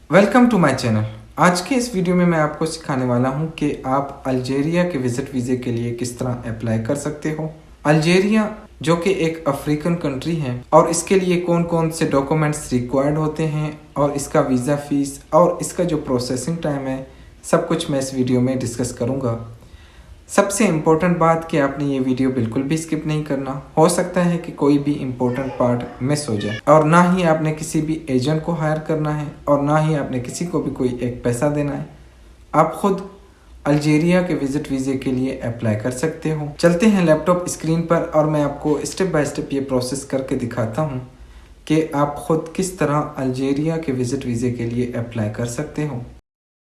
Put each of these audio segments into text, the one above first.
Welcome to my channel. आज के इस वीडियो में मैं आपको सिखाने वाला हूं कि आप अल्जीरिया के विज़िट वीज़े के लिए किस तरह अप्लाई कर सकते हो। अल्जीरिया जो कि एक अफ्रीकन कंट्री है और इसके लिए कौन कौन से डॉक्यूमेंट्स रिक्वायर्ड होते हैं और इसका वीज़ा फ़ीस और इसका जो प्रोसेसिंग टाइम है, सब कुछ मैं इस वीडियो में डिस्कस करूँगा। सबसे इम्पोर्टेंट बात कि आपने ये वीडियो बिल्कुल भी स्किप नहीं करना। हो सकता है कि कोई भी इम्पोर्टेंट पार्ट मिस हो जाए। और ना ही आपने किसी भी एजेंट को हायर करना है और ना ही आपने किसी को भी कोई एक पैसा देना है। आप खुद अल्जीरिया के विज़िट वीज़े के लिए अप्लाई कर सकते हो। चलते हैं लैपटॉप स्क्रीन पर और मैं आपको स्टेप बाय स्टेप ये प्रोसेस करके दिखाता हूँ कि आप खुद किस तरह अल्जीरिया के विज़िट वीज़े के लिए अप्लाई कर सकते हो।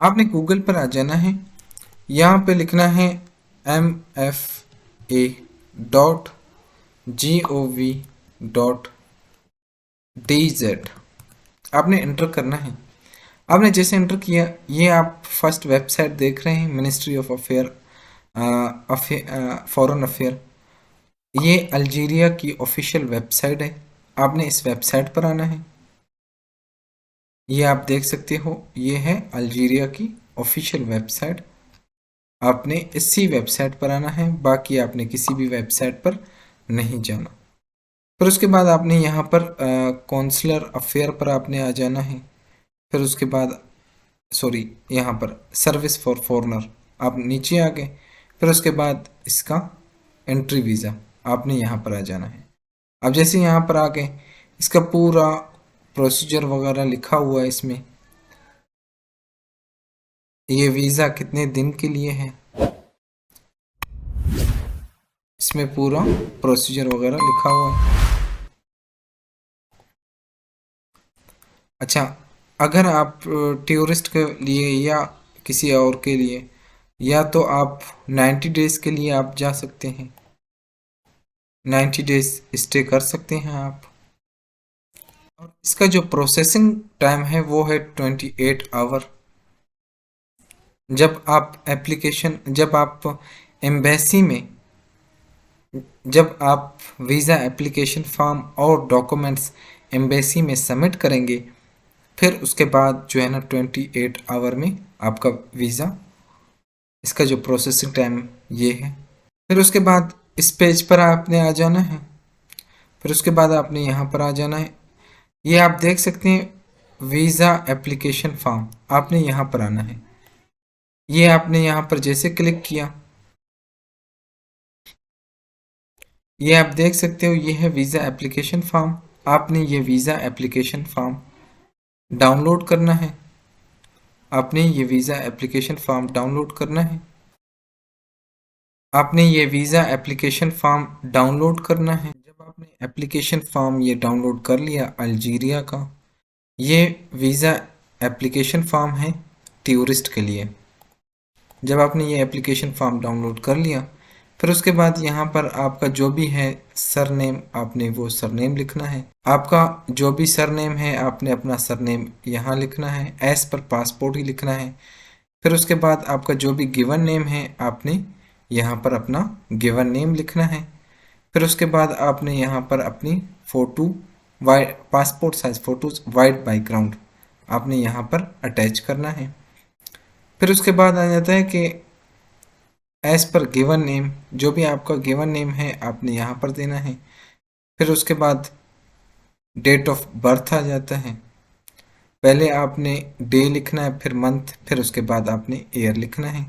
आपने गूगल पर आ जाना है, यहाँ पे लिखना है MFA.gov.dz। आपने एंटर करना है। आपने जैसे एंटर किया, ये आप फर्स्ट वेबसाइट देख रहे हैं, मिनिस्ट्री ऑफ फॉरेन अफेयर। ये अल्जीरिया की ऑफिशियल वेबसाइट है। आपने इस वेबसाइट पर आना है। ये आप देख सकते हो, ये है अल्जीरिया की ऑफिशियल वेबसाइट। आपने इसी वेबसाइट पर आना है, बाकी आपने किसी भी वेबसाइट पर नहीं जाना। फिर उसके बाद आपने यहाँ पर कौंसलर अफेयर पर आपने आ जाना है। फिर उसके बाद यहाँ पर सर्विस फॉर फॉरेनर आप नीचे आ गए। फिर उसके बाद इसका एंट्री वीज़ा आपने यहाँ पर आ जाना है। अब जैसे यहाँ पर आ गए, इसका पूरा प्रोसीजर वगैरह लिखा हुआ है इसमें। ये वीज़ा कितने दिन के लिए है, इसमें पूरा प्रोसीजर वगैरह लिखा हुआ है। अच्छा, अगर आप टूरिस्ट के लिए या किसी और के लिए, या तो आप 90 डेज़ के लिए आप जा सकते हैं, 90 डेज़ स्टे कर सकते हैं आप। और इसका जो प्रोसेसिंग टाइम है वो है 28 आवर। जब आप एम्बेसी में, जब आप वीज़ा एप्लीकेशन फॉर्म और डॉक्यूमेंट्स एम्बेसी में सबमिट करेंगे, फिर उसके बाद जो है ना 28 आवर में आपका वीज़ा, इसका जो प्रोसेसिंग टाइम ये है। फिर उसके बाद इस पेज पर आपने आ जाना है। फिर उसके बाद आपने यहाँ पर आ जाना है। ये आप देख सकते हैं वीज़ा एप्लीकेशन फॉर्म, आपने यहाँ पर आना है। ये आपने यहाँ पर जैसे क्लिक किया, ये आप देख सकते हो, ये है वीज़ा एप्लीकेशन फॉर्म। आपने ये वीज़ा एप्लीकेशन फॉर्म डाउनलोड करना है। आपने ये वीज़ा एप्लीकेशन फॉर्म डाउनलोड करना है। आपने ये वीज़ा एप्लीकेशन फॉर्म डाउनलोड करना है। जब आपने एप्लीकेशन फॉर्म ये डाउनलोड कर लिया अल्जीरिया का, ये वीज़ा एप्लीकेशन फॉर्म है टूरिस्ट के लिए। जब आपने ये एप्लीकेशन फॉर्म डाउनलोड कर लिया, फिर उसके बाद यहाँ पर आपका जो भी है सरनेम, आपने वो सरनेम लिखना है। आपका जो भी सरनेम है, आपने अपना सरनेम यहाँ लिखना है, एज पर पासपोर्ट ही लिखना है। फिर उसके बाद आपका जो भी गिवन नेम है, आपने यहाँ पर अपना गिवन नेम लिखना है। फिर उसके बाद आपने यहाँ पर अपनी photo, white passport size photos white background आपने यहाँ पर अटैच करना है। फिर उसके बाद आ जाता है कि एज़ पर गिवन नेम, जो भी आपका गिवन नेम है आपने यहाँ पर देना है। फिर उसके बाद डेट ऑफ बर्थ आ जाता है। पहले आपने डे लिखना है, फिर मंथ, फिर उसके बाद आपने ईयर लिखना है।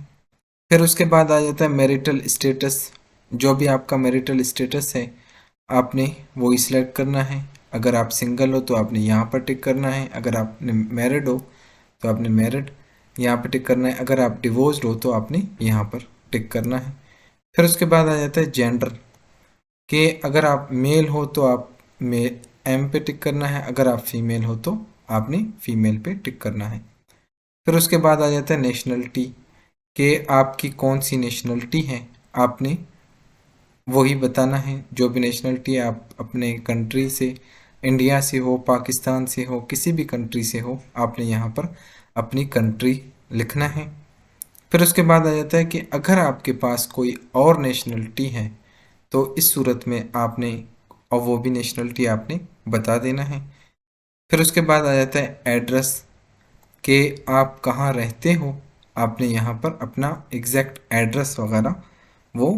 फिर उसके बाद आ जाता है मैरिटल स्टेटस, जो भी आपका मैरिटल स्टेटस है आपने वो ही सिलेक्ट करना है। अगर आप सिंगल हो तो आपने यहाँ पर टिक करना है, अगर आपने मैरिड हो तो आपने मैरिड यहाँ पर टिक करना है, अगर आप डिवोर्स्ड हो तो आपने यहाँ पर टिक करना है। फिर उसके बाद आ जाता है जेंडर, कि अगर आप मेल हो तो आप एम पे टिक करना है, अगर आप फीमेल हो तो आपने फीमेल पे टिक करना है। फिर उसके बाद आ जाता है नेशनलिटी, कि आपकी कौन सी नेशनलिटी है, आपने वही बताना है। जो भी नेशनलिटी है, आप अपने कंट्री से, इंडिया से हो, पाकिस्तान से हो, किसी भी कंट्री से हो, आपने यहाँ पर अपनी कंट्री लिखना है। फिर उसके बाद आ जाता है कि अगर आपके पास कोई और नेशनलिटी है तो इस सूरत में आपने, और वो भी नेशनलिटी आपने बता देना है। फिर उसके बाद आ जाता है एड्रेस, कि आप कहाँ रहते हो, आपने यहाँ पर अपना एग्जैक्ट एड्रेस वगैरह वो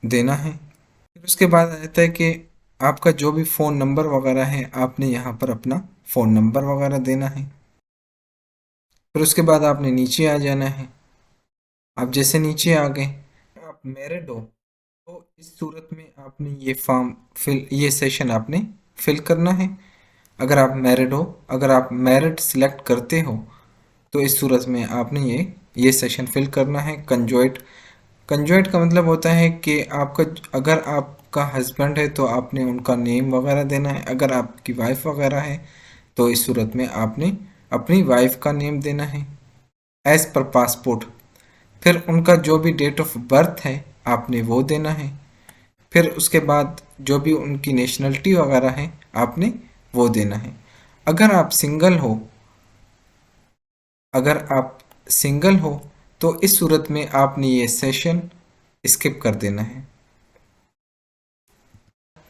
देना है। फिर उसके बाद आ जाता है कि आपका जो भी फ़ोन नंबर वगैरह है, आपने यहाँ पर अपना फ़ोन नंबर वगैरह देना है। फिर उसके बाद आपने नीचे आ जाना है। आप जैसे नीचे आ गए, आप मैरिड हो तो इस सूरत में आपने ये सेशन आपने फिल करना है। अगर आप मैरिड हो, अगर आप मैरिड सिलेक्ट करते हो तो इस सूरत में आपने ये सेशन फिल करना है। कंजॉइंट कंजॉइंट का मतलब होता है कि आपका, अगर आपका हस्बैंड है तो आपने उनका नेम वगैरह देना है, अगर आपकी वाइफ वगैरह है तो इस सूरत में आपने अपनी वाइफ का नेम देना है एज़ पर पासपोर्ट। फिर उनका जो भी डेट ऑफ बर्थ है आपने वो देना है। फिर उसके बाद जो भी उनकी नेशनलिटी वगैरह है आपने वो देना है। अगर आप सिंगल हो अगर आप सिंगल हो तो इस सूरत में आपने ये सेशन स्किप कर देना है।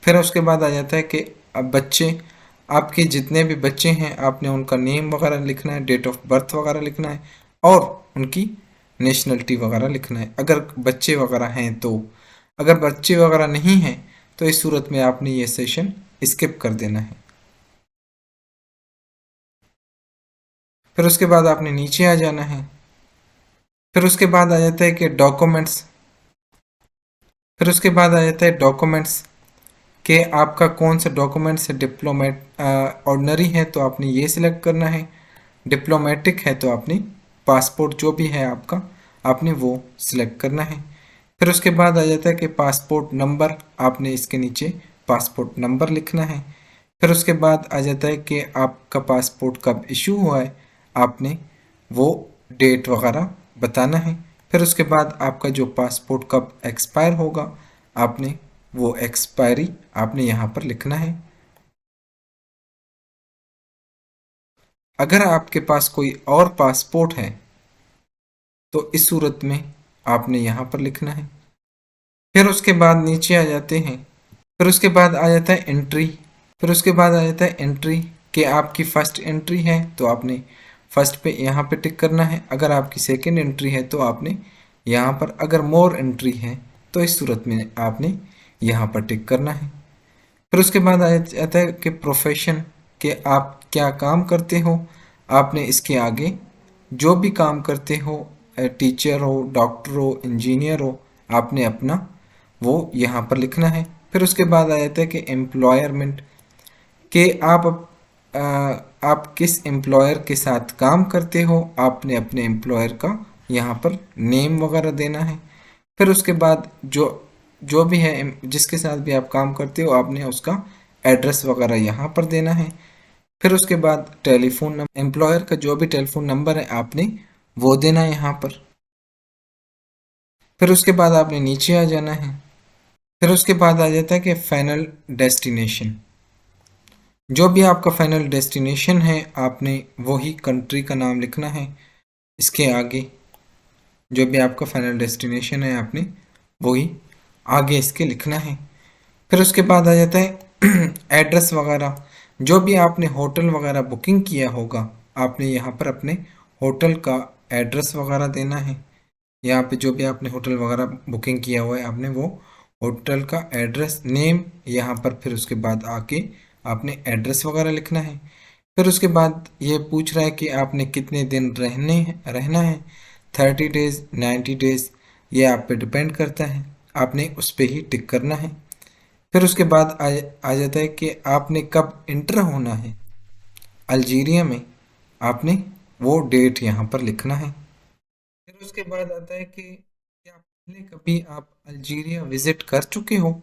फिर उसके बाद आ जाता है कि अब बच्चे, आपके जितने भी बच्चे हैं आपने उनका नेम वगैरह लिखना है, डेट ऑफ बर्थ वगैरह लिखना है और उनकी नेशनलिटी वगैरह लिखना है अगर बच्चे वगैरह हैं तो। अगर बच्चे वगैरह नहीं हैं तो इस सूरत में आपने ये सेशन स्किप कर देना है। फिर उसके बाद आपने नीचे आ जाना है। फिर उसके बाद आ जाता है कि डॉक्यूमेंट्स। फिर उसके बाद आ जाता है डॉक्यूमेंट्स कि आपका कौन सा डॉक्यूमेंट्स है। डिप्लोमेट ऑर्डनरी है तो आपने ये सिलेक्ट करना है, डिप्लोमेटिक है तो आपने पासपोर्ट जो भी है आपका आपने वो सिलेक्ट करना है। फिर उसके बाद आ जाता है कि पासपोर्ट नंबर, आपने इसके नीचे पासपोर्ट नंबर लिखना है। फिर उसके बाद आ जाता है कि आपका पासपोर्ट कब इशू हुआ है, आपने वो डेट वगैरह बताना है। फिर उसके बाद आपका जो पासपोर्ट कब एक्सपायर होगा, आपने वो एक्सपायरी आपने यहाँ पर लिखना है। अगर आपके पास कोई और पासपोर्ट है तो इस सूरत में आपने यहाँ पर लिखना है। फिर उसके बाद नीचे आ जाते हैं। फिर उसके बाद आ जाता है एंट्री। फिर उसके बाद आ जाता है एंट्री कि आपकी फ़र्स्ट एंट्री है तो आपने फर्स्ट पे यहाँ पे टिक करना है। अगर आपकी सेकंड एंट्री है तो आपने यहाँ पर, अगर मोर एंट्री है तो इस सूरत में आपने यहाँ पर टिक करना है। फिर उसके बाद आ जाता है कि प्रोफेशन, कि आप क्या काम करते हो, आपने इसके आगे जो भी काम करते हो, टीचर हो, डॉक्टर हो, इंजीनियर हो, आपने अपना वो यहाँ पर लिखना है। फिर उसके बाद आ जाता है कि एम्प्लॉयरमेंट, कि अ, आप किस एम्प्लॉयर के साथ काम करते हो, आपने अपने एम्प्लॉयर का यहाँ पर नेम वगैरह देना है। फिर उसके बाद जो जो भी है जिसके साथ भी आप काम करते हो आपने उसका एड्रेस वगैरह यहाँ पर देना है। फिर उसके बाद टेलीफोन नंबर, एम्प्लॉयर का जो भी टेलीफोन नंबर है आपने वो देना है यहाँ पर। फिर उसके बाद आपने नीचे आ जाना है। फिर उसके बाद आ जाता है कि फाइनल डेस्टिनेशन, जो भी आपका फाइनल डेस्टिनेशन है आपने वही कंट्री का नाम लिखना है। इसके आगे जो भी आपका फाइनल डेस्टिनेशन है आपने वही आगे इसके लिखना है। फिर उसके बाद आ जाता है एड्रेस वगैरह, जो भी आपने होटल वगैरह बुकिंग किया होगा आपने यहाँ पर अपने होटल का एड्रेस वगैरह देना है। यहाँ पे जो भी आपने होटल वगैरह बुकिंग किया हुआ है आपने वो होटल का एड्रेस नेम यहाँ पर, फिर उसके बाद आके आपने एड्रेस वगैरह लिखना है। फिर उसके बाद ये पूछ रहा है कि आपने कितने दिन रहना है, 30 डेज़, 90 डेज़, ये आप पे डिपेंड करता है, आपने उस पर ही टिक करना है। फिर उसके बाद आ जाता है कि आपने कब इंटर होना है अल्जीरिया में, आपने वो डेट यहाँ पर लिखना है। फिर उसके बाद आता है कि क्या पहले कभी आप अल्जीरिया विजिट कर चुके हो।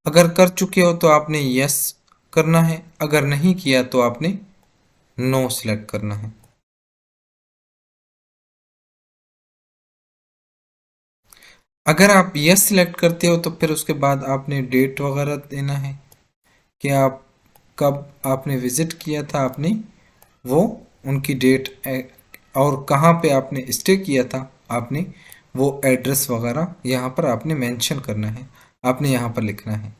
अगर कर चुके हो तो आपने यस करना है, अगर नहीं किया तो आपने नो सिलेक्ट करना है। अगर आप यस सिलेक्ट करते हो तो फिर उसके बाद आपने डेट वगैरह देना है कि आप कब आपने विजिट किया था, आपने वो उनकी डेट और कहाँ पे आपने स्टे किया था आपने वो एड्रेस वगैरह यहाँ पर आपने मेंशन करना है, आपने यहाँ पर लिखना है।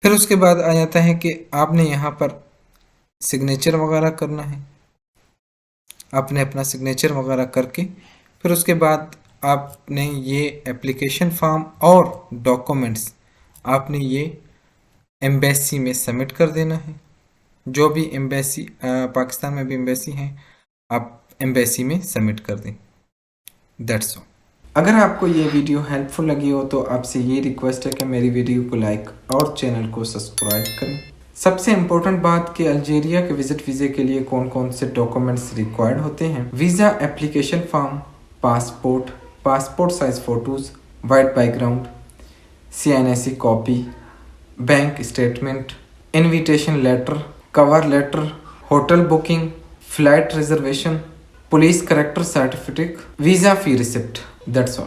फिर उसके बाद आ जाता है कि आपने यहाँ पर सिग्नेचर वगैरह करना है। आपने अपना सिग्नेचर वगैरह करके फिर उसके बाद आपने ये एप्लीकेशन फॉर्म और डॉक्यूमेंट्स आपने ये एम्बेसी में सबमिट कर देना है। जो भी एम्बेसी पाकिस्तान में भी एम्बेसी हैं, आप एम्बेसी में सबमिट कर दें। That's all. अगर आपको ये वीडियो हेल्पफुल लगी हो तो आपसे ये रिक्वेस्ट है कि मेरी वीडियो को लाइक और चैनल को सब्सक्राइब करें। सबसे इम्पोर्टेंट बात कि अल्जीरिया के विजिट वीज़े के लिए कौन कौन से डॉक्यूमेंट्स रिक्वायर्ड होते हैं। Visa application form, passport, passport size photos, white background, CNSE copy, bank statement, invitation letter, cover letter, hotel booking, flight reservation, police character certificate, visa fee receipt. That's all.